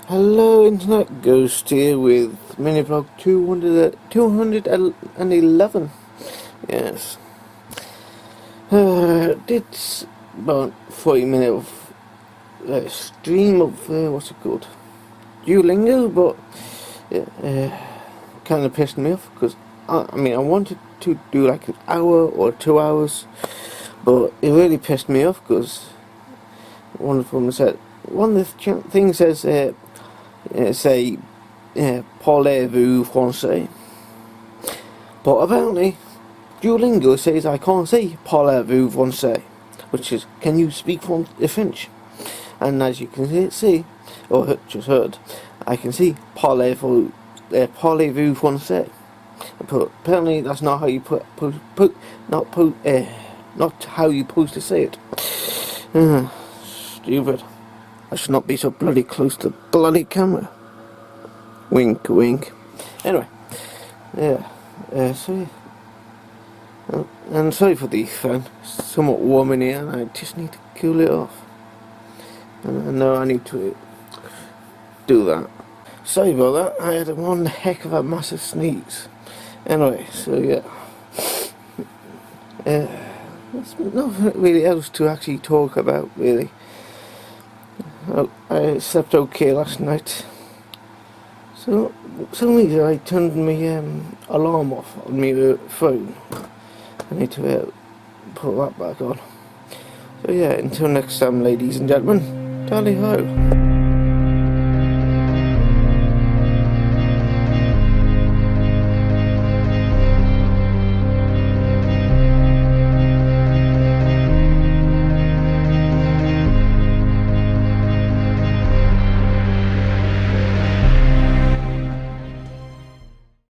Hello Internet, Ghost here with miniblog 211. Yes. Did about 40 minutes of stream of, what's it called? Duolingo, but kind of pissed me off because I wanted to do like an hour or 2 hours, but it really pissed me off because one of them said, one of the things says, say, parlez-vous français, but apparently Duolingo says I can't say parlez-vous français, which is, can you speak French? And as you can see, or just heard, I can see parlez-vous français, but apparently that's not how you not how you supposed to say it. Stupid. I should not be so bloody close to the bloody camera. Wink, wink. Anyway, and sorry for the fan. It's somewhat warm in here, and I just need to cool it off. And I know I need to do that. Sorry about that. I had one heck of a massive sneeze. Anyway, so yeah. There's nothing really else to actually talk about, really. I slept okay last night. So suddenly I turned my alarm off on my phone. I need to put that back on. So yeah, until next time, ladies and gentlemen, tally ho.